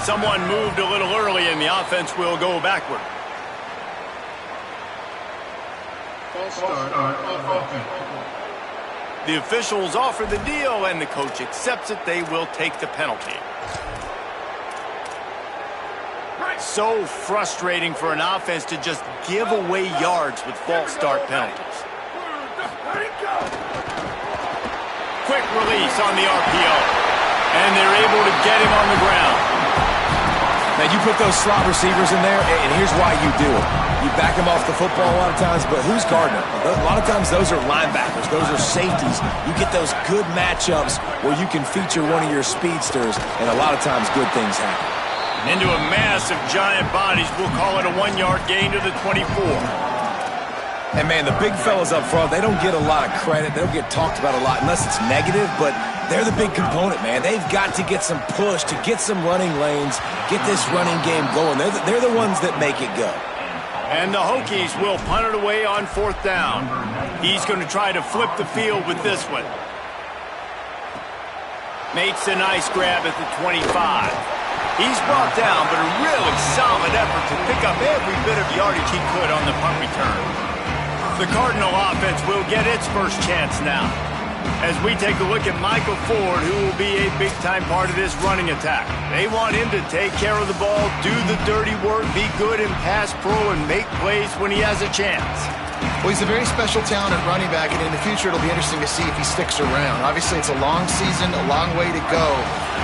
Someone moved a little early, and the offense will go backward. The officials offer the deal, and the coach accepts it. They will take the penalty. So frustrating for an offense to just give away yards with false start penalties. Quick release on the RPO, and they're able to get him on the ground. Now, you put those slot receivers in there, and here's why you do it. You back them off the football a lot of times, but who's guarding them? A lot of times those are linebackers. Those are safeties. You get those good matchups where you can feature one of your speedsters, and a lot of times good things happen. Into a mass of giant bodies. We'll call it a 1-yard gain to the 24. And, man, the big fellas up front, they don't get a lot of credit. They don't get talked about a lot unless it's negative, but they're the big component, man. They've got to get some push, to get some running lanes, get this running game going. They're the ones that make it go. And the Hokies will punt it away on 4th down. He's going to try to flip the field with this one. Makes a nice grab at the 25. He's brought down, but a really solid effort to pick up every bit of yardage he could on the punt return. The Cardinal offense will get its first chance now, as we take a look at Michael Ford, who will be a big-time part of this running attack. They want him to take care of the ball, do the dirty work, be good in pass pro, and make plays when he has a chance. Well, he's a very special talent at running back, and in the future it'll be interesting to see if he sticks around. Obviously, it's a long season, a long way to go.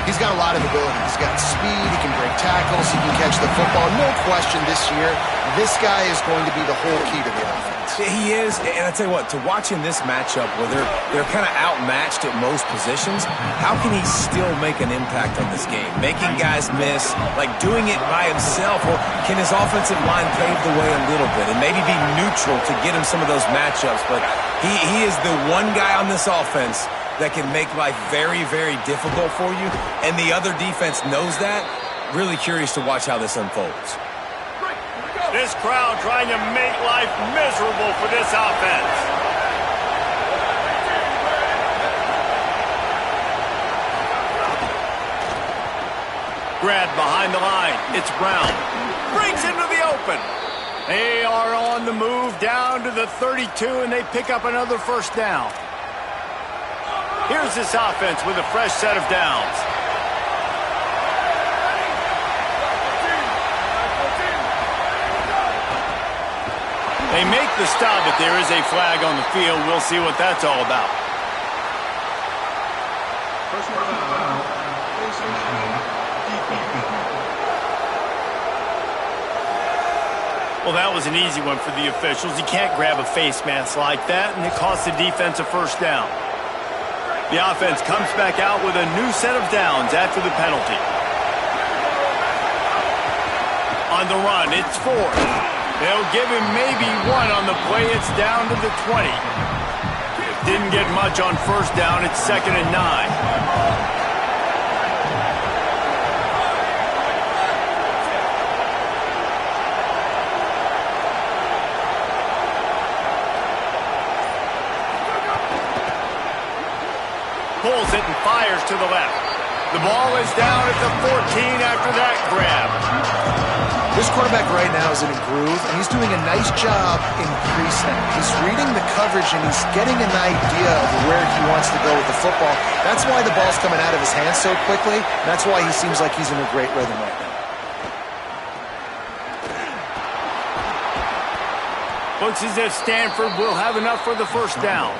He's got a lot of ability. He's got speed, he can break tackles, he can catch the football. No question this year, this guy is going to be the whole key to the offense. He is, and I tell you what, to watch in this matchup where they're kind of outmatched at most positions, how can he still make an impact on this game? Making guys miss, like doing it by himself, or can his offensive line pave the way a little bit and maybe be neutral to get him some of those matchups? But he is the one guy on this offense that can make life very, very difficult for you, and the other defense knows that. Really curious to watch how this unfolds. This crowd trying to make life miserable for this offense. Grab behind the line. It's Brown. Breaks into the open. They are on the move down to the 32, and they pick up another first down. Here's this offense with a fresh set of downs. They make the stop, but there is a flag on the field. We'll see what that's all about. Well, that was an easy one for the officials. You can't grab a face mask like that, and it costs the defense a first down. The offense comes back out with a new set of downs after the penalty. On the run, it's Ford. They'll give him maybe one on the play. It's down to the 20. Didn't get much on first down. It's 2nd and 9. Pulls it and fires to the left. The ball is down at the 14 after that grab. This quarterback right now is in a groove, and he's doing a nice job in pre-snap. He's reading the coverage, and he's getting an idea of where he wants to go with the football. That's why the ball's coming out of his hands so quickly. That's why he seems like he's in a great rhythm right now. Looks as if Stanford will have enough for the first down.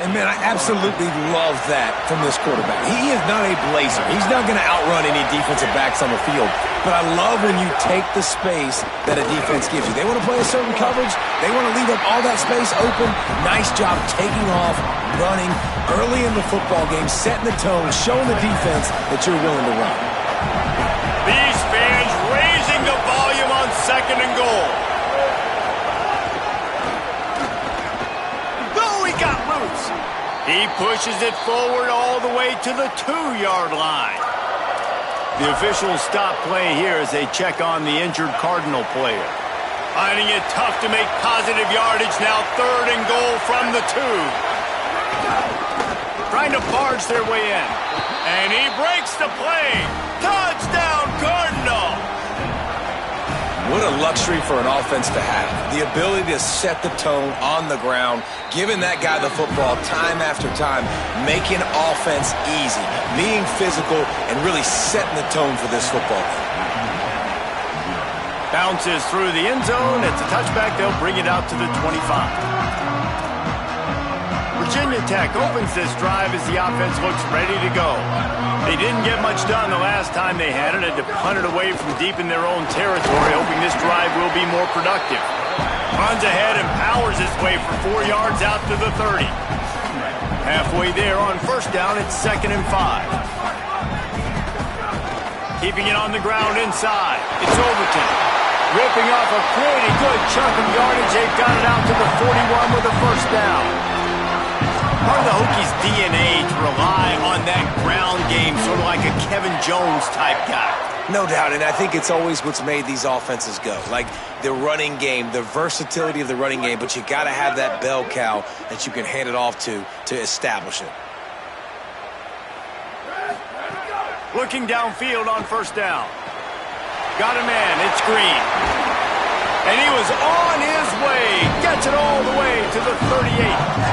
And, man, I absolutely love that from this quarterback. He is not a blazer. He's not going to outrun any defensive backs on the field. But I love when you take the space that a defense gives you. They want to play a certain coverage. They want to leave up all that space open. Nice job taking off, running early in the football game, setting the tone, showing the defense that you're willing to run. These fans raising the volume on 2nd and goal. He pushes it forward all the way to the 2-yard line. The officials stop play here as they check on the injured Cardinal player. Finding it tough to make positive yardage now. 3rd and goal from the 2. Trying to barge their way in. And he breaks the play. What a luxury for an offense to have. The ability to set the tone on the ground, giving that guy the football time after time, making offense easy, being physical, and really setting the tone for this football game. Bounces through the end zone. It's a touchback. They'll bring it out to the 25. Virginia Tech opens this drive as the offense looks ready to go. They didn't get much done the last time they had it. Had to punt it away from deep in their own territory, hoping this drive will be more productive. Runs ahead and powers his way for 4 yards out to the 30. Halfway there on first down, it's 2nd and 5. Keeping it on the ground inside. It's Overton. Ripping off a pretty good chunk of yardage. They've got it out to the 41 with a first down. Part of the Hokies' DNA to rely on that ground game, sort of like a Kevin Jones type guy. No doubt, and I think it's always what's made these offenses go. Like the running game, the versatility of the running game, but you got to have that bell cow that you can hand it off to establish it. Looking downfield on first down. Got a man, it's Green. And he was on his way. Gets it all the way to the 38.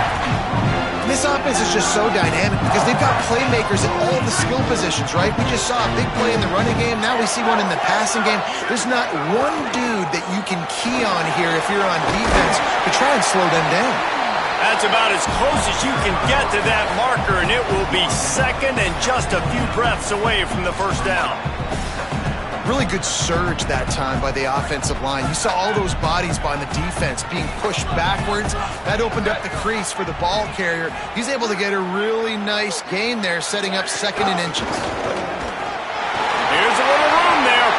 This offense is just so dynamic because they've got playmakers at all the skill positions, right? We just saw a big play in the running game. Now we see one in the passing game. There's not one dude that you can key on here if you're on defense to try and slow them down. That's about as close as you can get to that marker, and it will be second and just a few breaths away from the first down. Really good surge that time by the offensive line. You saw all those bodies by the defense being pushed backwards. That opened up the crease for the ball carrier. He's able to get a really nice gain there, setting up 2nd and inches. Here's a little room there.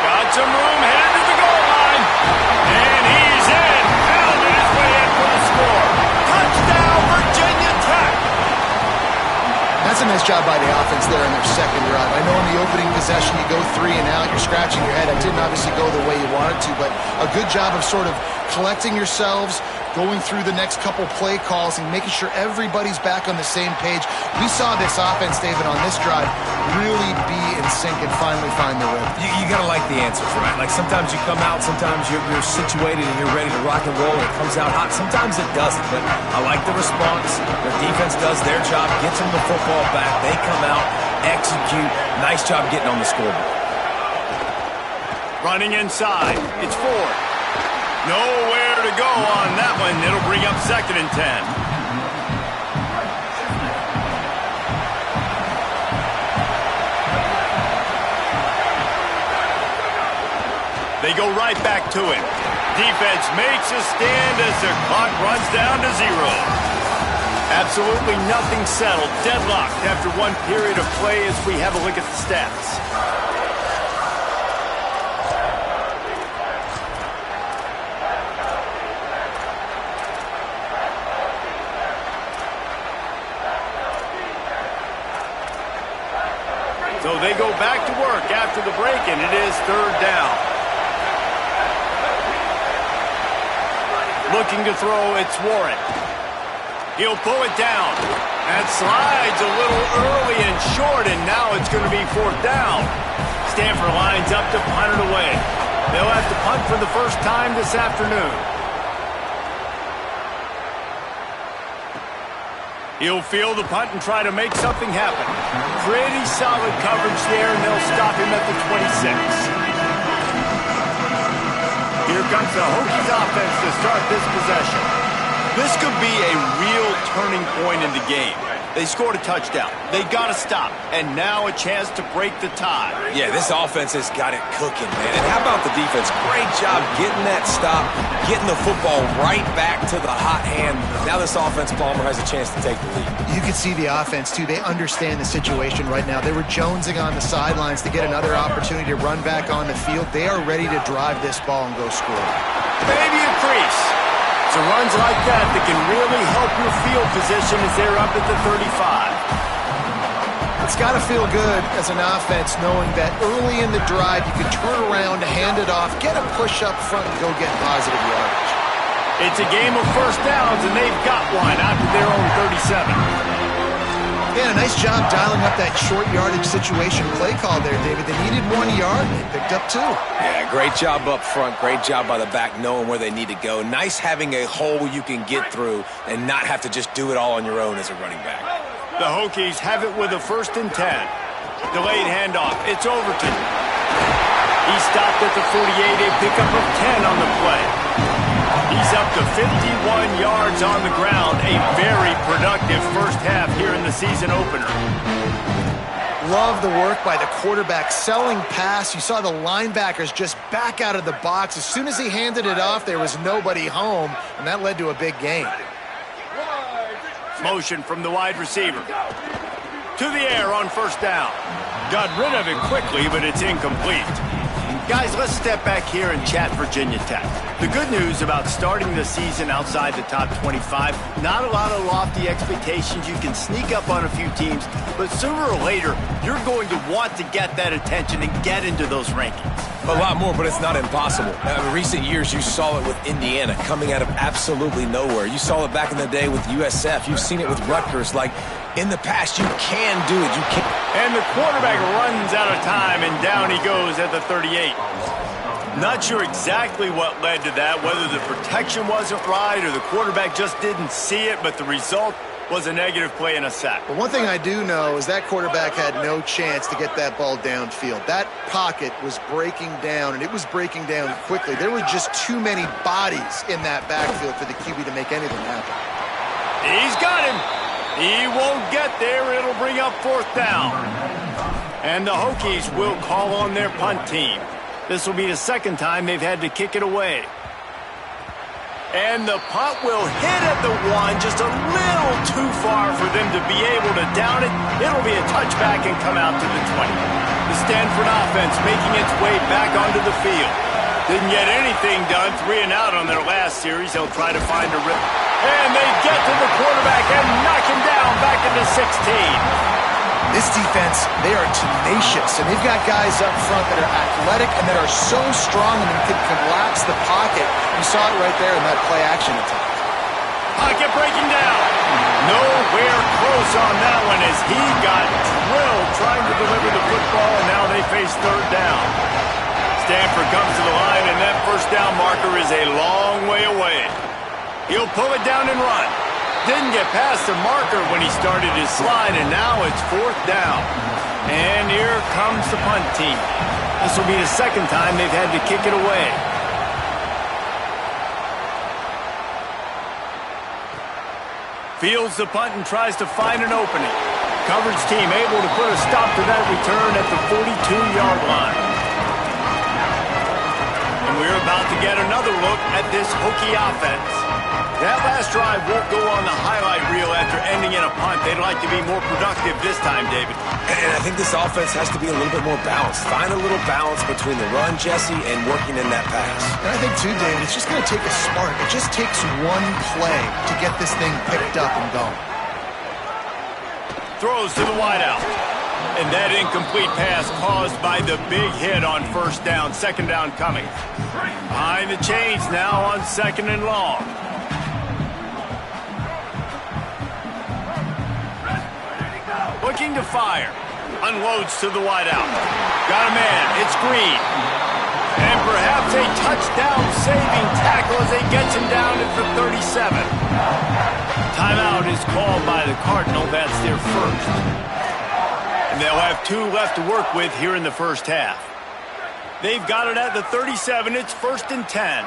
Got some room, headed to the goal line. And he's in. Pounded his way in for the score. Touchdown, Virginia Tech. That's a nice job by the offense there in their second drive. I know in the opening possession you go 3 and out, you're scratching your head. That didn't obviously go the way you wanted to, but a good job of sort of collecting yourselves, going through the next couple play calls and making sure everybody's back on the same page. We saw this offense, David, on this drive really be in sync and finally find the rhythm. You got to like the answers, right? Like sometimes you come out, sometimes you're situated and you're ready to rock and roll and it comes out hot. Sometimes it doesn't, but I like the response. Their defense does their job, gets them the football back. They come out, execute. Nice job getting on the scoreboard. Running inside. It's Ford. Nowhere to go on that one. It'll bring up 2nd and 10. They go right back to it. Defense makes a stand as the clock runs down to 0. Absolutely nothing settled. Deadlocked after one period of play as we have a look at the stats. So they go back to work after the break, and it is 3rd down. Looking to throw, it's Warren. He'll pull it down. That slides a little early and short, and now it's going to be 4th down. Stanford lines up to punt it away. They'll have to punt for the first time this afternoon. He'll field the punt and try to make something happen. Pretty solid coverage there, and they'll stop him at the 26. Here comes the Hokies offense to start this possession. This could be a real turning point in the game. They scored a touchdown. They got to stop. And now a chance to break the tie. Yeah, this offense has got it cooking, man. And how about the defense? Great job getting that stop, getting the football right back to the hot hand. Now this offense, Palmer, has a chance to take the lead. You can see the offense, too. They understand the situation right now. They were jonesing on the sidelines to get another opportunity to run back on the field. They are ready to drive this ball and go score. Maybe a crease. It's runs like that can really help your field position as they're up at the 35. It's got to feel good as an offense knowing that early in the drive you can turn around, hand it off, get a push up front, and go get positive yardage. It's a game of first downs, and they've got one out to their own 37. Yeah, nice job dialing up that short yardage situation play call there, David. They needed 1 yard, and they picked up 2. Yeah, great job up front. Great job by the back knowing where they need to go. Nice having a hole you can get through and not have to just do it all on your own as a running back. The Hokies have it with a 1st and 10. Delayed handoff. It's Overton. He stopped at the 48, a pickup of 10 on the play. He's up to 51 yards on the ground. A very productive first half here in the season opener. Love the work by the quarterback. Selling pass. You saw the linebackers just back out of the box. As soon as he handed it off, there was nobody home, and that led to a big gain. Motion from the wide receiver. To the air on 1st down. Got rid of it quickly, but it's incomplete. Guys, let's step back here and chat Virginia Tech. The good news about starting the season outside the top 25, not a lot of lofty expectations. You can sneak up on a few teams, but sooner or later, you're going to want to get that attention and get into those rankings. A lot more, but it's not impossible. In recent years, you saw it with Indiana coming out of absolutely nowhere. You saw it back in the day with USF. You've seen it with Rutgers. Like, in the past, you can do it. You can. And the quarterback runs out of time, and down he goes at the 38. Not sure exactly what led to that, whether the protection wasn't right or the quarterback just didn't see it, but the result was a negative play and a sack. But one thing I do know is that quarterback had no chance to get that ball downfield. That pocket was breaking down, and it was breaking down quickly. There were just too many bodies in that backfield for the QB to make anything happen. He's got him. He won't get there. It'll bring up 4th down. And the Hokies will call on their punt team. This will be the 2nd time they've had to kick it away. And the punt will hit at the 1, just a little too far for them to be able to down it. It'll be a touchback and come out to the 20. The Stanford offense making its way back onto the field. Didn't get anything done, 3 and out on their last series. They'll try to find a rip. And they get to the quarterback and knock him down back into 16. This defense, they are tenacious, and they've got guys up front that are athletic and that are so strong and can collapse the pocket. You saw it right there in that play-action attack. Pocket breaking down. Nowhere close on that one as he got drilled trying to deliver the football, and now they face 3rd down. Stanford comes to the line, and that 1st down marker is a long way away. He'll pull it down and run. Didn't get past the marker when he started his slide, and now it's 4th down. And here comes the punt team. This will be the 2nd time they've had to kick it away. Fields the punt and tries to find an opening. Coverage team able to put a stop to that return at the 42-yard line. And we're about to get another look at this Hokie offense. That last drive won't go on the highlight reel after ending in a punt. They'd like to be more productive this time, David. And I think this offense has to be a little bit more balanced. Find a little balance between the run, Jesse, and working in that pass. And I think, too, David, it's just going to take a spark. It just takes one play to get this thing picked up and going. Throws to the wideout. And that incomplete pass caused by the big hit on 1st down. 2nd down coming. Behind the chains now on 2nd and long. Looking to fire. Unloads to the wideout. Got a man. It's Green. And perhaps a touchdown-saving tackle as he gets him down at the 37. Timeout is called by the Cardinal. That's their 1st. And they'll have 2 left to work with here in the 1st half. They've got it at the 37. It's 1st and 10.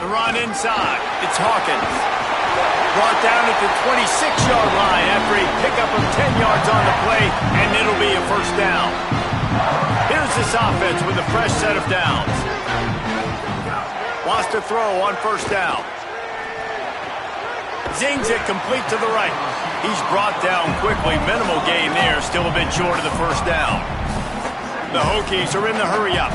The run inside. It's Hawkins. Brought down at the 26-yard line after a pickup of 10 yards on the play, and it'll be a 1st down. Here's this offense with a fresh set of downs. Wants to throw on 1st down. Zings it complete to the right. He's brought down quickly. Minimal gain there. Still a bit short of the 1st down. The Hokies are in the hurry-up.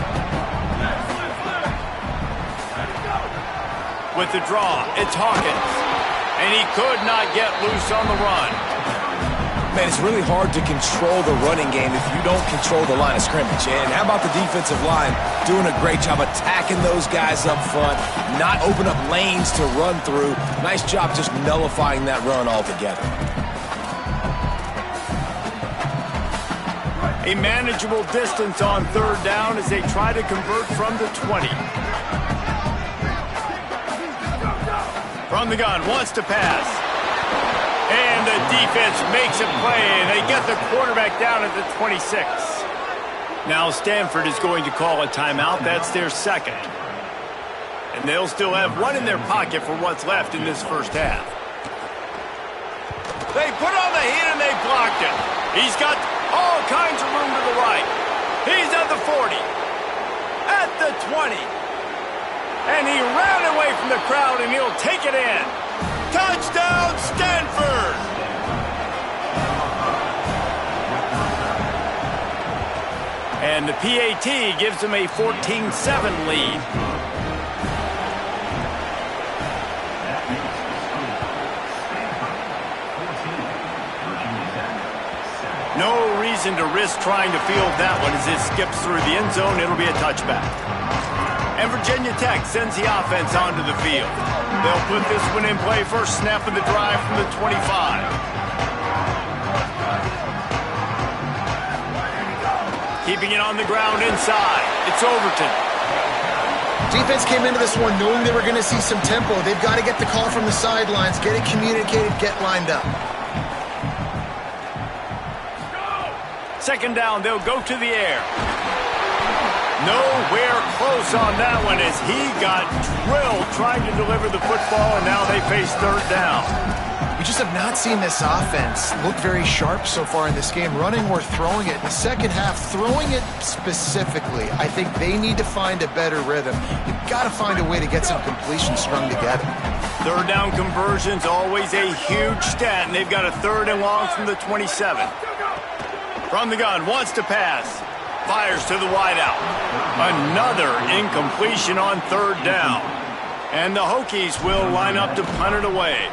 With the draw, it's Hawkins. And he could not get loose on the run. Man, it's really hard to control the running game if you don't control the line of scrimmage. And how about the defensive line doing a great job attacking those guys up front, not open up lanes to run through. Nice job just nullifying that run altogether. A manageable distance on third down as they try to convert from the 20. From the gun, wants to pass. And the defense makes a play, and they get the quarterback down at the 26. Now Stanford is going to call a timeout. That's their second. And they'll still have one in their pocket for what's left in this first half. They put on the heat, and they blocked it. He's got all kinds of room to the right. He's at the 40. At the 20. And he ran away from the crowd, and he'll take it in. Touchdown, Stanford! And the PAT gives them a 14-7 lead. No reason to risk trying to field that one as it skips through the end zone. It'll be a touchback. And Virginia Tech sends the offense onto the field. They'll put this one in play first snap of the drive from the 25. Keeping it on the ground inside. It's Overton. Defense came into this one knowing they were going to see some tempo. They've got to get the call from the sidelines, get it communicated, get lined up. Second down, they'll go to the air. Nowhere close on that one as he got drilled trying to deliver the football, and now they face third down. We just have not seen this offense look very sharp so far in this game, running or throwing it. In the second half, throwing it specifically, I think they need to find a better rhythm. You've got to find a way to get some completions strung together. Third down conversions, always a huge stat, and they've got a third and long from the 27. From the gun, wants to pass. Fires to the wideout. Another incompletion on third down. And the Hokies will line up to punt it away.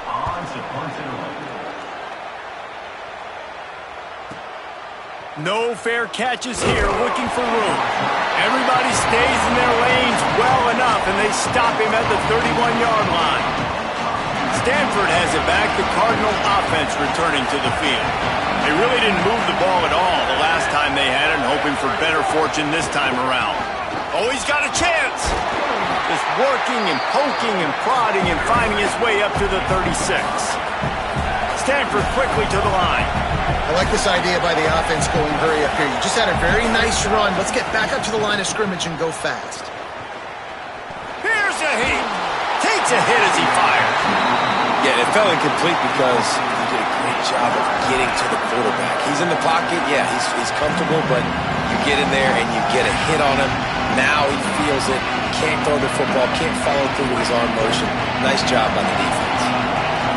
No fair catches here, looking for room. Everybody stays in their lanes well enough, and they stop him at the 31-yard line. Stanford has it back, the Cardinal offense returning to the field. They really didn't move the ball at all the last time they had it, and hoping for better fortune this time around. Oh, he's got a chance! Just working and poking and prodding and finding his way up to the 36. Stanford quickly to the line. I like this idea by the offense going hurry up here. You just had a very nice run. Let's get back up to the line of scrimmage and go fast. Here's a heat. Takes a hit as he fires. Yeah, it fell incomplete because he did a great job of getting to the quarterback. He's in the pocket, yeah, he's comfortable, but you get in there and you get a hit on him. Now he feels it, can't throw the football, can't follow through with his arm motion. Nice job by the defense.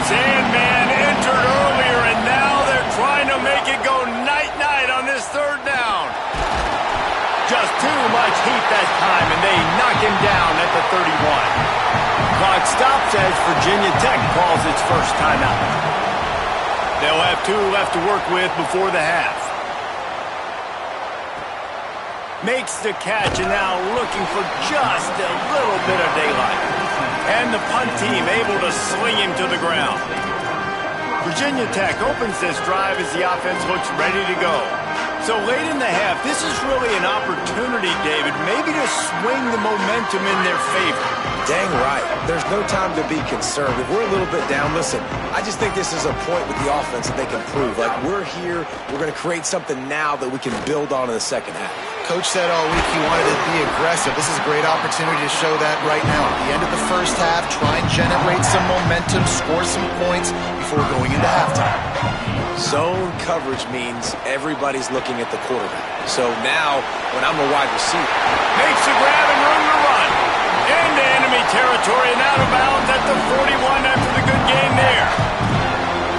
Sandman entered earlier, and now they're trying to make it go night-night on this third down. Just too much heat that time, and they knock him down at the 31. Clock stops as Virginia Tech calls its first timeout. They'll have 2 left to work with before the half. Makes the catch, and now looking for just a little bit of daylight. And the punt team able to sling him to the ground. Virginia Tech opens this drive as the offense looks ready to go. So late in the half, this is really an opportunity, David, maybe to swing the momentum in their favor. Dang right. There's no time to be concerned. If we're a little bit down, listen, I just think this is a point with the offense that they can prove. Like, we're here, we're going to create something now that we can build on in the second half. Coach said all week he wanted to be aggressive. This is a great opportunity to show that right now. At the end of the first half, try and generate some momentum, score some points before going into halftime. Zone coverage means everybody's looking at the quarterback. So now, when I'm a wide receiver, makes the grab and room to run. Into enemy territory and out of bounds at the 41 after the good game there.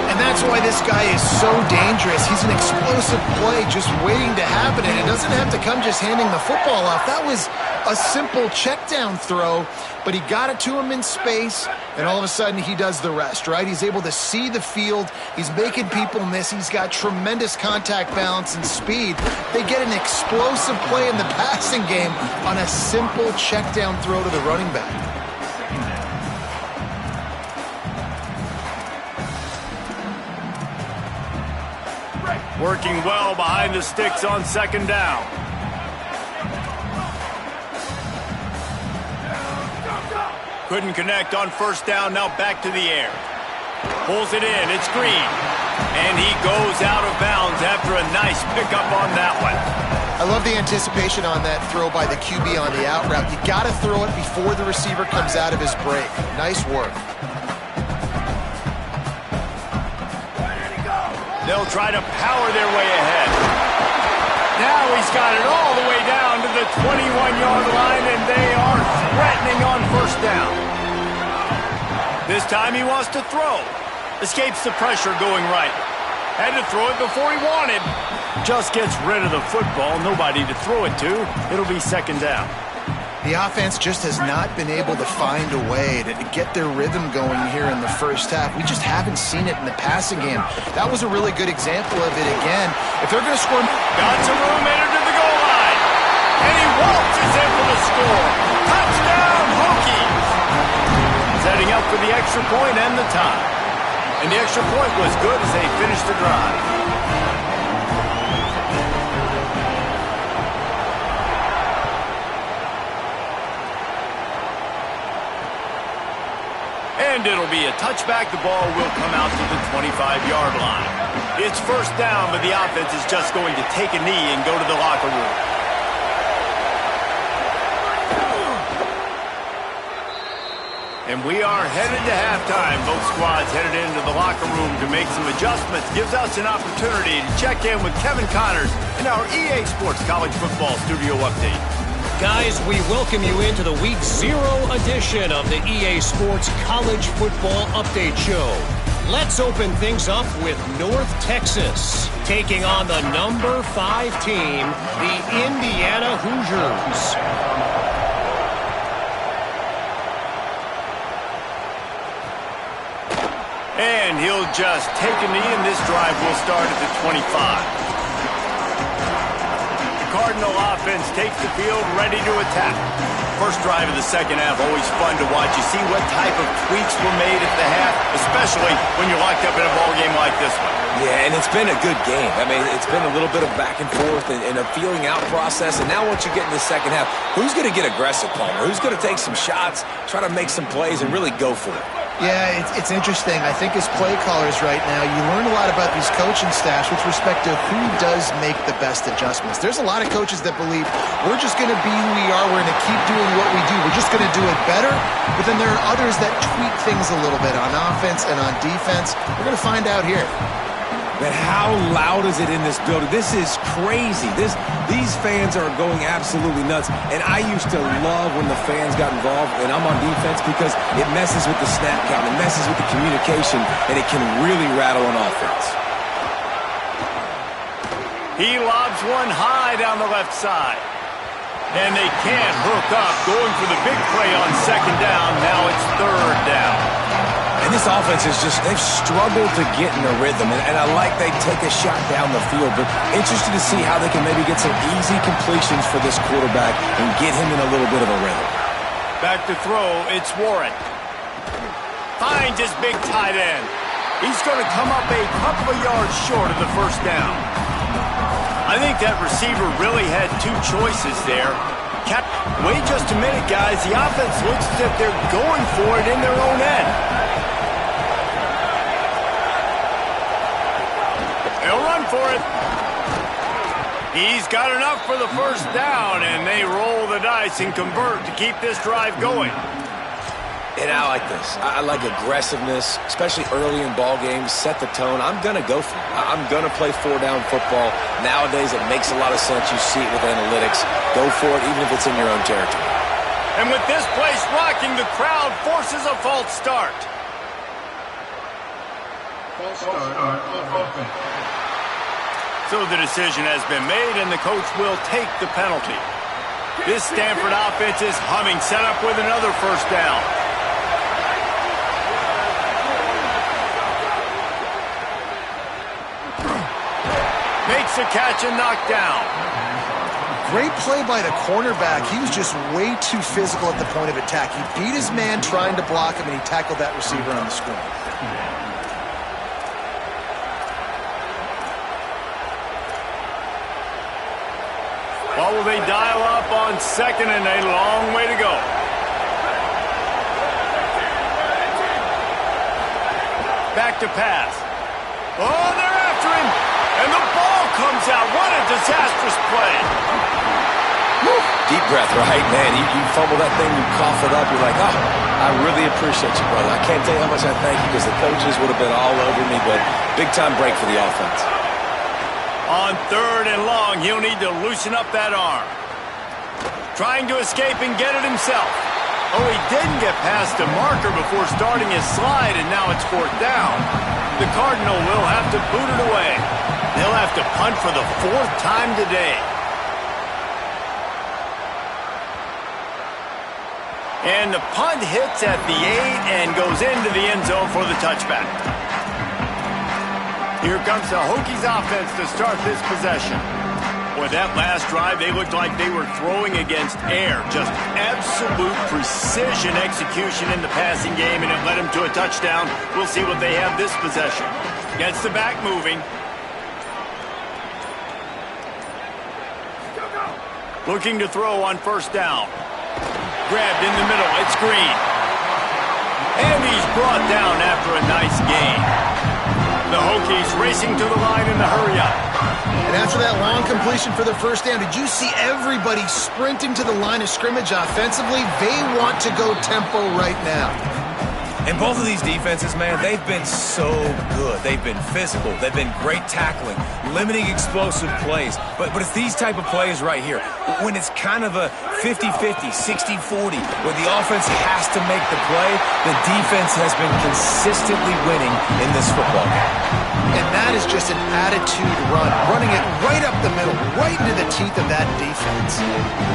And that that's why this guy is so dangerous. He's an explosive play just waiting to happen, and it doesn't have to come just handing the football off. That was a simple check down throw, but he got it to him in space, and all of a sudden he does the rest, right? He's able to see the field. He's making people miss. He's got tremendous contact balance and speed. They get an explosive play in the passing game on a simple check down throw to the running back. Working well behind the sticks on second down. Couldn't connect on first down, now back to the air. Pulls it in, it's Green. And he goes out of bounds after a nice pickup on that one. I love the anticipation on that throw by the QB on the out route. You got to throw it before the receiver comes out of his break. Nice work. They'll try to power their way ahead. Now he's got it all the way down to the 21-yard line, and they are threatening on first down. This time he wants to throw. Escapes the pressure going right. Had to throw it before he wanted. Just gets rid of the football. Nobody to throw it to. It'll be second down. The offense just has not been able to find a way to get their rhythm going here in the first half. We just haven't seen it in the passing game. That was a really good example of it again. If they're going to score... Got some room, entered to the goal line. And he waltzes in for the score. Touchdown, Hokies! Setting up for the extra point and the tie. And the extra point was good as they finished the drive. And it'll be a touchback. The ball will come out to the 25-yard line. It's first down, but the offense is just going to take a knee and go to the locker room. And we are headed to halftime. Both squads headed into the locker room to make some adjustments. Gives us an opportunity to check in with Kevin Connors in our EA Sports College Football Studio Update. Guys, we welcome you into the Week 0 edition of the EA Sports College Football Update Show. Let's open things up with North Texas, taking on the number 5 team, the Indiana Hoosiers. And he'll just take a knee, and this drive will start at the 25. Cardinal offense takes the field, ready to attack. First drive of the second half, always fun to watch. You see what type of tweaks were made at the half, especially when you're locked up in a ball game like this one. Yeah, and it's been a good game. I mean, it's been a little bit of back and forth and a feeling out process. And now once you get in the second half, who's going to get aggressive, Palmer? Who's going to take some shots, try to make some plays, and really go for it? Yeah, it's interesting. I think as play callers right now, you learn a lot about these coaching staffs with respect to who does make the best adjustments. There's a lot of coaches that believe we're just going to be who we are. We're going to keep doing what we do. We're just going to do it better. But then there are others that tweak things a little bit on offense and on defense. We're going to find out here. But how loud is it in this building? This is crazy. These fans are going absolutely nuts. And I used to love when the fans got involved, and I'm on defense because it messes with the snap count, it messes with the communication, and it can really rattle an offense. He lobs one high down the left side. And they can't hook up, going for the big play on second down. Now it's third down. And this offense is just, they've struggled to get in a rhythm. And I like they take a shot down the field, but interested to see how they can maybe get some easy completions for this quarterback and get him in a little bit of a rhythm. Back to throw, it's Warren. Finds his big tight end. He's going to come up a couple of yards short of the first down. I think that receiver really had two choices there. Wait just a minute, guys. The offense looks as if they're going for it in their own end. They'll run for it. He's got enough for the first down, and they roll the dice and convert to keep this drive going. And I like this. I like aggressiveness, especially early in ball games. Set the tone. I'm going to go for it. I'm going to play four-down football. Nowadays, it makes a lot of sense. You see it with analytics. Go for it, even if it's in your own territory. And with this place rocking, the crowd forces a false start. So the decision has been made, and the coach will take the penalty. This Stanford offense is humming, set up with another first down. Makes the catch and knocked down. Great play by the cornerback. He was just way too physical at the point of attack. He beat his man trying to block him, and he tackled that receiver on the screen. Well, will they dial up on second and a long way to go? Back to pass. Oh, they're after him. And the ball comes out. What a disastrous play. Woo. Deep breath, right, man? You fumble that thing, you cough it up. You're like, oh, I really appreciate you, brother. I can't tell you how much I thank you because the coaches would have been all over me, but big-time break for the offense. On third and long, he'll need to loosen up that arm. Trying to escape and get it himself. Oh, he didn't get past the marker before starting his slide, and now it's fourth down. The Cardinal will have to boot it away. They'll have to punt for the fourth time today. And the punt hits at the 8 and goes into the end zone for the touchback. Here comes the Hokies offense to start this possession. Boy, that last drive, they looked like they were throwing against air. Just absolute precision execution in the passing game, and it led them to a touchdown. We'll see what they have this possession. Gets the back moving. Looking to throw on first down. Grabbed in the middle. It's Green. And he's brought down after a nice gain. The Hokies racing to the line in the hurry-up. And after that long completion for the first down, did you see everybody sprinting to the line of scrimmage offensively? They want to go tempo right now. And both of these defenses, man, they've been so good. They've been physical. They've been great tackling, limiting explosive plays. But it's these type of plays right here. When it's kind of a 50-50, 60-40, where the offense has to make the play, the defense has been consistently winning in this football game. And that is just an attitude run, running it right up the middle, right into the teeth of that defense.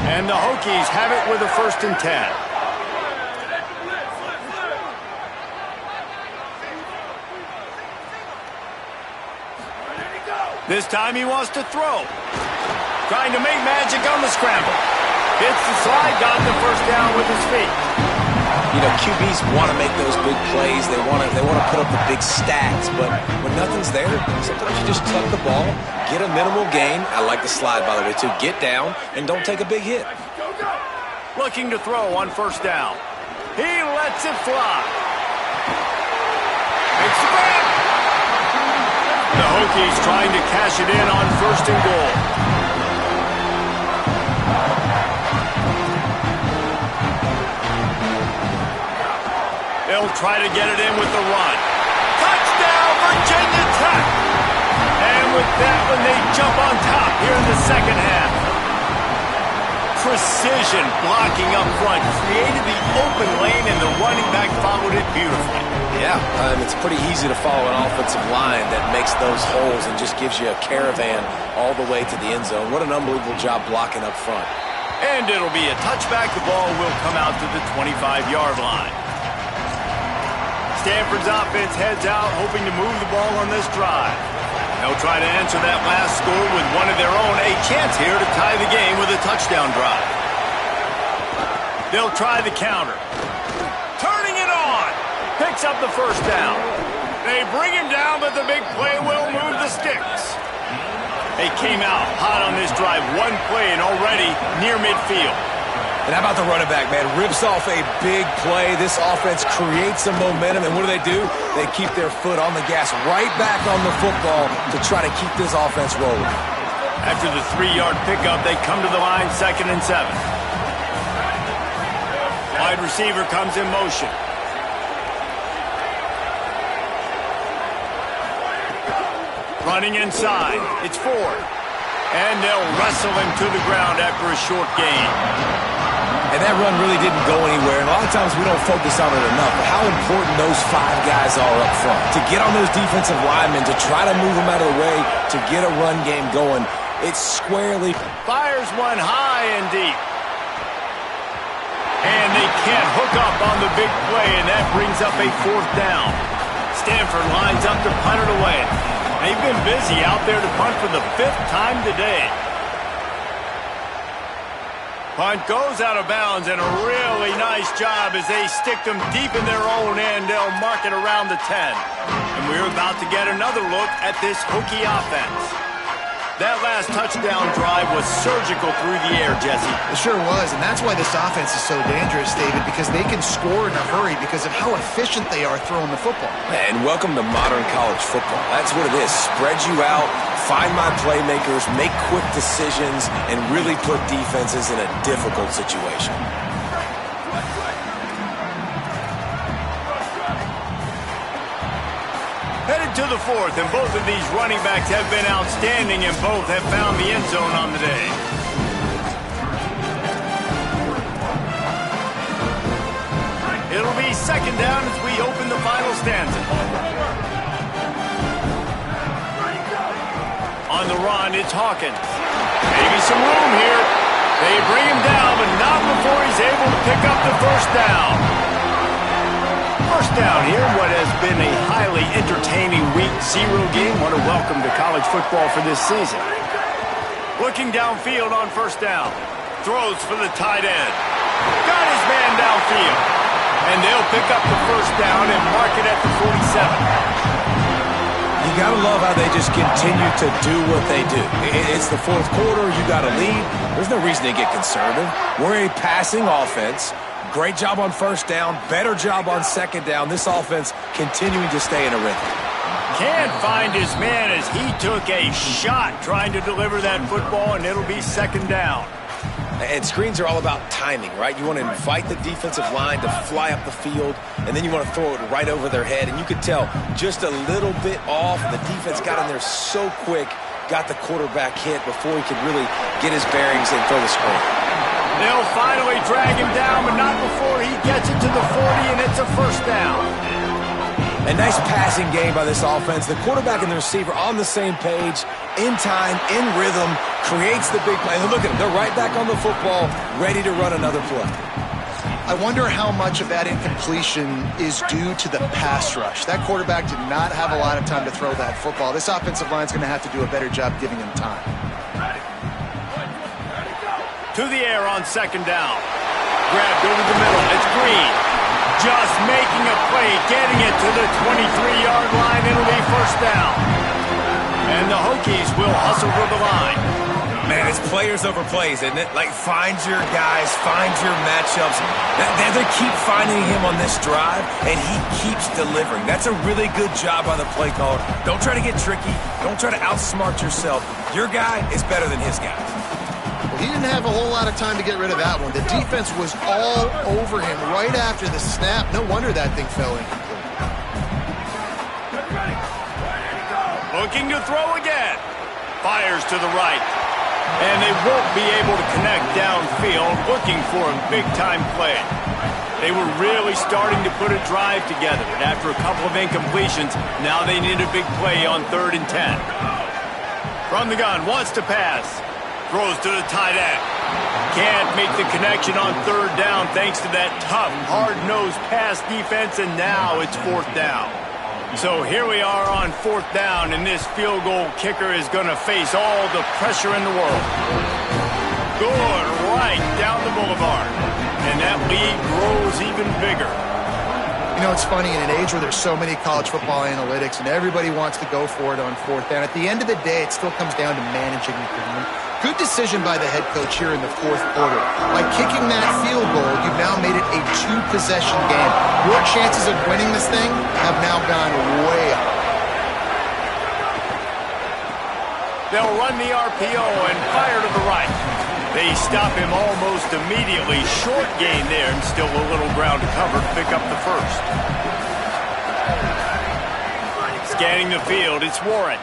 And the Hokies have it with a 1st and 10. This time he wants to throw. Trying to make magic on the scramble. Hits the slide, got the first down with his feet. You know, QBs want to make those big plays. They want to put up the big stats. But when nothing's there, sometimes you just tuck the ball, get a minimal gain. I like the slide, by the way, too. Get down and don't take a big hit. Looking to throw on first down. He lets it fly. Makes the grab. The Hokies trying to cash it in on 1st and goal. They'll try to get it in with the run. Touchdown, Virginia Tech! And with that one, they jump on top here in the second half. Precision blocking up front created the open lane, and the running back followed it beautifully. Yeah, it's pretty easy to follow an offensive line that makes those holes and just gives you a caravan all the way to the end zone. What an unbelievable job blocking up front. And it'll be a touchback. The ball will come out to the 25-yard line. Stanford's offense heads out, hoping to move the ball on this drive. They'll try to answer that last score with one of their own. A chance here to tie the game with a touchdown drive. They'll try the counter. Turning it on. Picks up the first down. They bring him down, but the big play will move the sticks. They came out hot on this drive. One play and already near midfield. And how about the running back, man? Rips off a big play. This offense creates some momentum, and what do? They keep their foot on the gas right back on the football to try to keep this offense rolling. After the 3-yard pickup, they come to the line 2nd and 7. Wide receiver comes in motion. Running inside. It's Ford. And they'll wrestle him to the ground after a short gain. And that run really didn't go anywhere. And a lot of times we don't focus on it enough. But how important those 5 guys are up front. To get on those defensive linemen, to try to move them out of the way, to get a run game going. It's squarely. Fires one high and deep. And they can't hook up on the big play, and that brings up a 4th down. Stanford lines up to punt it away. They've been busy out there to punt for the 5th time today. Punt goes out of bounds, and a really nice job as they stick them deep in their own end. They'll mark it around the 10. And we're about to get another look at this Hokie offense. That last touchdown drive was surgical through the air, Jesse. It sure was, and that's why this offense is so dangerous, David, because they can score in a hurry because of how efficient they are throwing the football. And welcome to modern college football. That's what it is. Spread you out, find my playmakers, make quick decisions, and really put defenses in a difficult situation. Headed to the 4th, and both of these running backs have been outstanding, and both have found the end zone on the day. It'll be 2nd down as we open the final stanza. On the run, it's Hawkins. Maybe some room here. They bring him down, but not before he's able to pick up the 1st down. First down here, what has been a highly entertaining Week 0 game. What a welcome to college football for this season. Looking downfield on 1st down. Throws for the tight end. Got his man downfield. And they'll pick up the 1st down and mark it at the 47. You got to love how they just continue to do what they do. It's the 4th quarter. You got to lead. There's no reason to get conservative. We're a passing offense. Great job on 1st down. Better job on 2nd down. This offense continuing to stay in a rhythm. Can't find his man as he took a shot trying to deliver that football, and it'll be 2nd down. And screens are all about timing, right? You want to invite the defensive line to fly up the field, and then you want to throw it right over their head. And you could tell just a little bit off. The defense got in there so quick, got the quarterback hit before he could really get his bearings and throw the screen. They'll finally drag him down, but not before he gets it to the 40, and it's a 1st down. A nice passing game by this offense. The quarterback and the receiver on the same page, in time, in rhythm, creates the big play. And look at them. They're right back on the football, ready to run another play. I wonder how much of that incompletion is due to the pass rush. That quarterback did not have a lot of time to throw that football. This offensive line is going to have to do a better job giving him time. To the air on 2nd down. Grabbed over the middle. It's Green. Just making a play, getting it to the 23-yard line. It'll be 1st down. And the Hokies will hustle for the line. Man, it's players over plays, isn't it? Like, find your guys, find your matchups. They keep finding him on this drive, and he keeps delivering. That's a really good job by the play caller. Don't try to get tricky. Don't try to outsmart yourself. Your guy is better than his guy. He didn't have a whole lot of time to get rid of that one. The defense was all over him right after the snap. No wonder that thing fell incomplete. Looking to throw again. Fires to the right. And they won't be able to connect downfield, looking for a big-time play. They were really starting to put a drive together, and after a couple of incompletions, now they need a big play on 3rd and 10. From the gun, wants to pass. Throws to the tight end. Can't make the connection on 3rd down thanks to that tough, hard-nosed pass defense, and now it's 4th down. So here we are on 4th down, and this field goal kicker is going to face all the pressure in the world. Good right down the boulevard. And that lead grows even bigger. You know, it's funny, in an age where there's so many college football analytics and everybody wants to go for it on 4th down, at the end of the day, it still comes down to managing the game. Good decision by the head coach here in the 4th quarter. By kicking that field goal, you've now made it a 2-possession game. Your chances of winning this thing have now gone way up. They'll run the RPO and fire to the right. They stop him almost immediately. Short gain there, and still a little ground to cover to pick up the 1st. Scanning the field, it's Warren.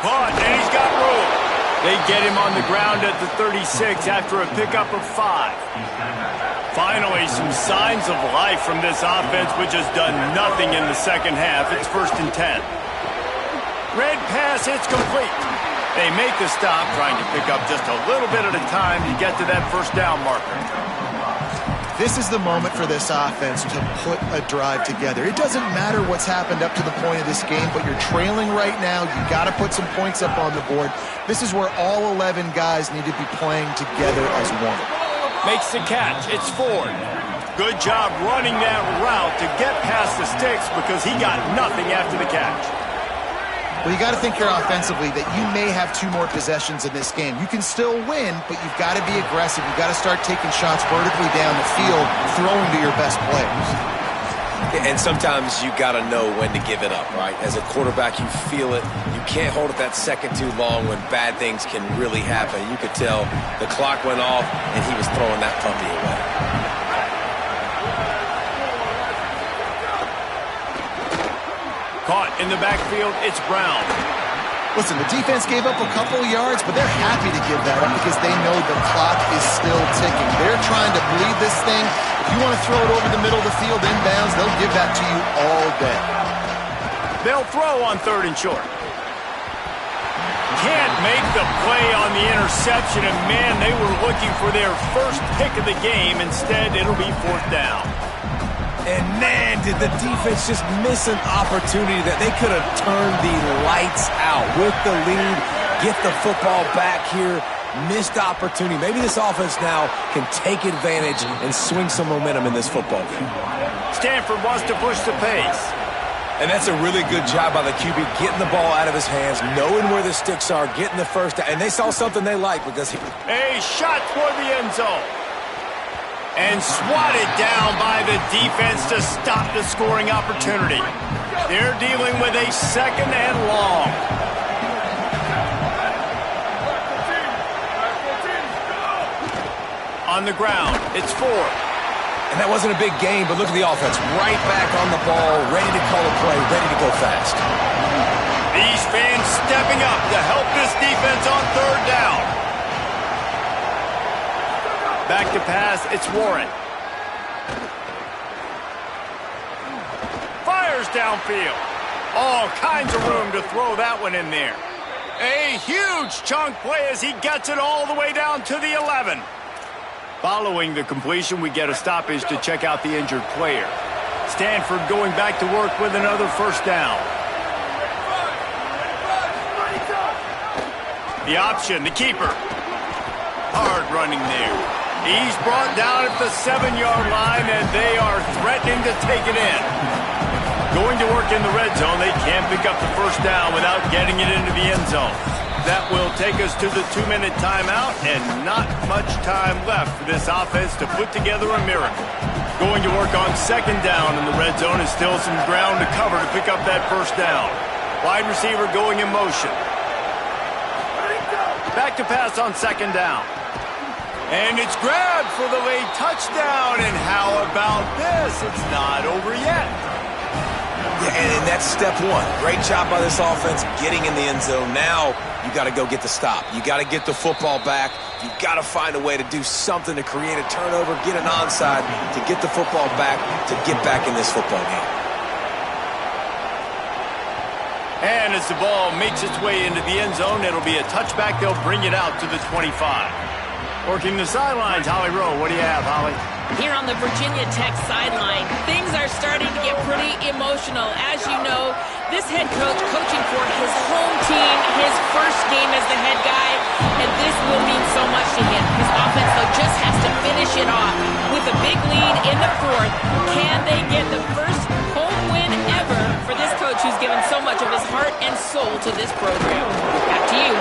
Caught, and he's got room. They get him on the ground at the 36 after a pickup of 5. Finally, some signs of life from this offense, which has done nothing in the second half. It's 1st and 10. Red pass, it's complete. They make the stop, trying to pick up just a little bit at a time to get to that 1st down marker. This is the moment for this offense to put a drive together. It doesn't matter what's happened up to the point of this game, but you're trailing right now. You got to put some points up on the board. This is where all 11 guys need to be playing together as one. Makes the catch. It's Ford. Good job running that route to get past the sticks because he got nothing after the catch. Well, you got to think here offensively that you may have 2 more possessions in this game. You can still win, but you've got to be aggressive. You've got to start taking shots vertically down the field, throwing to your best players. And sometimes you got to know when to give it up, right? As a quarterback, you feel it. You can't hold it that second too long when bad things can really happen. You could tell the clock went off, and he was throwing that puppy away. Caught in the backfield, it's Brown. Listen, the defense gave up a couple of yards, but they're happy to give that up because they know the clock is still ticking. They're trying to bleed this thing. If you want to throw it over the middle of the field inbounds, they'll give that to you all day. They'll throw on 3rd and short. Can't make the play on the interception, and man, they were looking for their first pick of the game. Instead, it'll be 4th down. And man, did the defense just miss an opportunity that they could have turned the lights out with the lead, get the football back here. Missed opportunity. Maybe this offense now can take advantage and swing some momentum in this football game. Stanford wants to push the pace. And that's a really good job by the QB, getting the ball out of his hands, knowing where the sticks are, getting the 1st down. And they saw something they liked because a shot toward the end zone. And swatted down by the defense to stop the scoring opportunity. They're dealing with a 2nd and long. On the ground, it's Ford. And that wasn't a big game, but look at the offense. Right back on the ball, ready to call a play, ready to go fast. These fans stepping up to help this defense on 3rd down. Back to pass, it's Warren. Fires downfield. All kinds of room to throw that one in there. A huge chunk play as he gets it all the way down to the 11. Following the completion, we get a stoppage to check out the injured player. Stanford going back to work with another 1st down. The option, the keeper. Hard running there. He's brought down at the 7-yard line, and they are threatening to take it in. Going to work in the red zone, they can't pick up the 1st down without getting it into the end zone. That will take us to the 2-minute timeout, and not much time left for this offense to put together a miracle. Going to work on 2nd down in the red zone, and still some ground to cover to pick up that 1st down. Wide receiver going in motion. Back to pass on 2nd down. And it's grabbed for the late touchdown. And how about this? It's not over yet. Yeah, and that's step 1. Great job by this offense getting in the end zone. Now you got to go get the stop. You got to get the football back. You got to find a way to do something to create a turnover, get an onside, to get the football back, to get back in this football game. And as the ball makes its way into the end zone, it'll be a touchback. They'll bring it out to the 25. Working the sidelines, Holly Rowe. What do you have, Holly? Here on the Virginia Tech sideline, things are starting to get pretty emotional. As you know, this head coach coaching for his home team, his first game as the head guy, and this will mean so much to him. His offense, though, just has to finish it off with a big lead in the 4th. Can they get the first home win ever for this coach who's given so much of his heart and soul to this program? Back to you.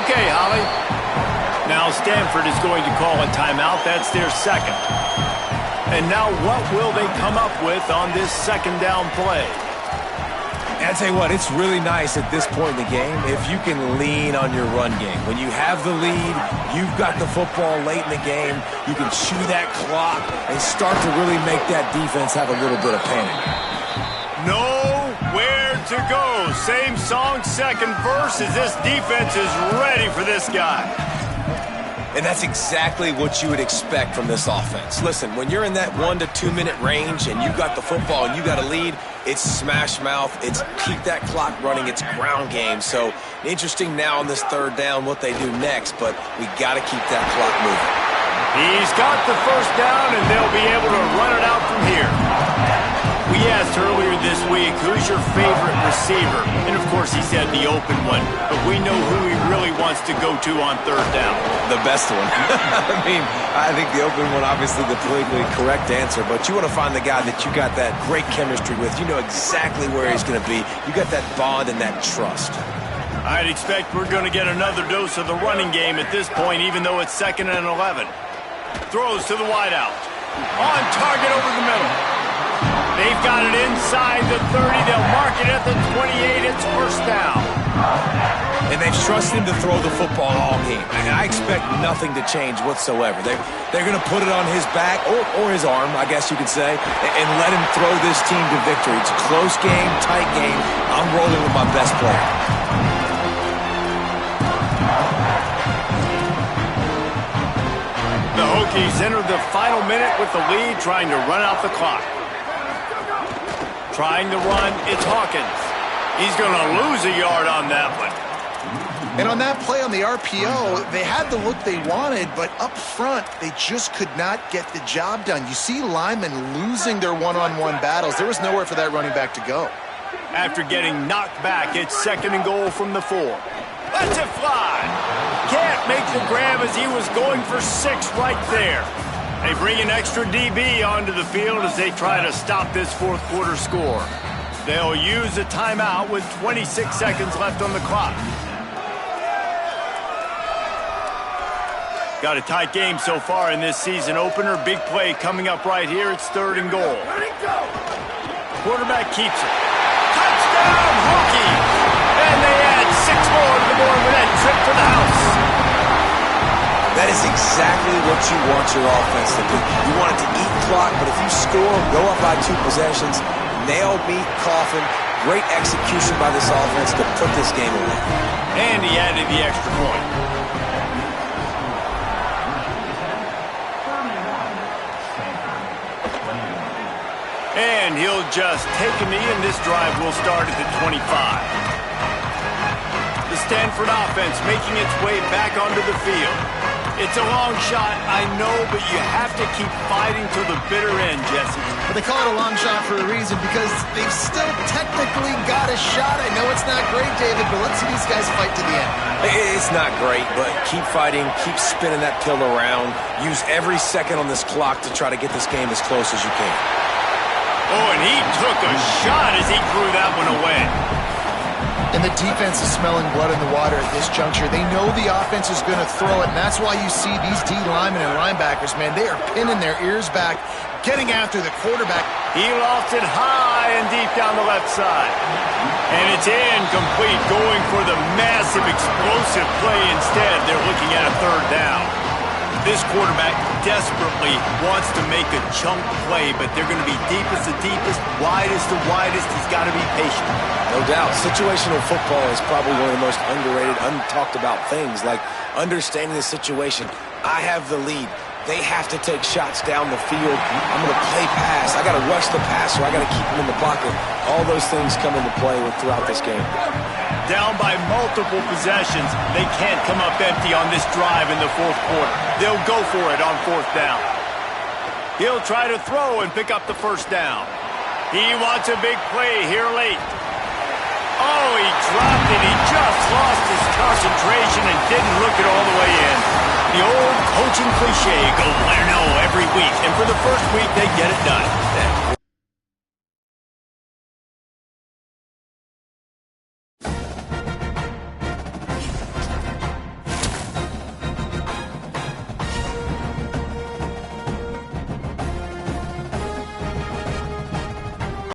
Okay, Holly. Now Stanford is going to call a timeout. That's their 2nd. And now what will they come up with on this 2nd down play? And I tell you what, it's really nice at this point in the game if you can lean on your run game. When you have the lead, you've got the football late in the game, you can chew that clock and start to really make that defense have a little bit of panic. Nowhere to to go. Same song, second verse, as this defense is ready for this guy. And that's exactly what you would expect from this offense. Listen, when you're in that 1 to 2 minute range and you got the football and you got a lead, it's smash mouth, it's keep that clock running, it's ground game. So interesting now on this third down what they do next, but we got to keep that clock moving. He's got the first down, and they'll be able to run it out from here. We asked earlier this week, who's your favorite receiver? And, of course, he said the open one. But we know who he really wants to go to on third down. The best one. I think the open one, obviously the politically correct answer. But you want to find the guy that you got that great chemistry with. You know exactly where he's going to be. You got that bond and that trust. I'd expect we're going to get another dose of the running game at this point, even though it's 2nd and 11. Throws to the wideout. On target over the middle. They've got it inside the 30. They'll mark it at the 28. It's first down. And they've trusted him to throw the football all game. And I expect nothing to change whatsoever. They're going to put it on his back, or his arm, I guess you could say, and let him throw this team to victory. It's a close game, tight game. I'm rolling with my best player. The Hokies enter the final minute with the lead, trying to run out the clock. Trying to run, it's Hawkins. He's going to lose a yard on that one. And on that play on the RPO, they had the look they wanted, but up front, they just could not get the job done. You see linemen losing their one-on-one battles. There was nowhere for that running back to go. After getting knocked back, it's 2nd and goal from the 4. Lets it fly. Can't make the grab as he was going for 6 right there. They bring an extra DB onto the field as they try to stop this fourth quarter score. They'll use a timeout with 26 seconds left on the clock. Got a tight game so far in this season opener. Big play coming up right here. It's 3rd and goal. Quarterback keeps it. Touchdown, Hokies! And they add 6 more to the board with that trip to the house. That is exactly what you want your offense to do. You want it to eat clock, but if you score, go up by 2 possessions, nail, beat, coffin, great execution by this offense to put this game away. And he added the extra point. And he'll just take a knee, and this drive will start at the 25. The Stanford offense making its way back onto the field. It's a long shot, I know, but you have to keep fighting till the bitter end, Jesse. But they call it a long shot for a reason, because they've still technically got a shot. I know it's not great, David, but let's see these guys fight to the end. It's not great, but keep fighting, keep spinning that pill around. Use every second on this clock to try to get this game as close as you can. Oh, and he took a shot as he threw that one away. And the defense is smelling blood in the water at this juncture. They know the offense is going to throw it, and that's why you see these D linemen and linebackers, man, they are pinning their ears back, getting after the quarterback. He lost it high and deep down the left side. And it's incomplete, going for the massive explosive play instead. They're looking at a 3rd down. This quarterback desperately wants to make a chunk play, but they're going to be deepest the deepest, widest the widest. He's got to be patient. No doubt. Situational football is probably one of the most underrated, untalked about things, like understanding the situation. I have the lead. They have to take shots down the field. I'm going to play pass. I got to rush the passer. I got to keep him in the pocket. All those things come into play throughout this game. Down by multiple possessions. They can't come up empty on this drive in the 4th quarter. They'll go for it on 4th down. He'll try to throw and pick up the first down. He wants a big play here late. Oh, he dropped it. He just lost his concentration and didn't look it all the way in. The old coaching cliche, go 1-0 every week. And for the first week, they get it done.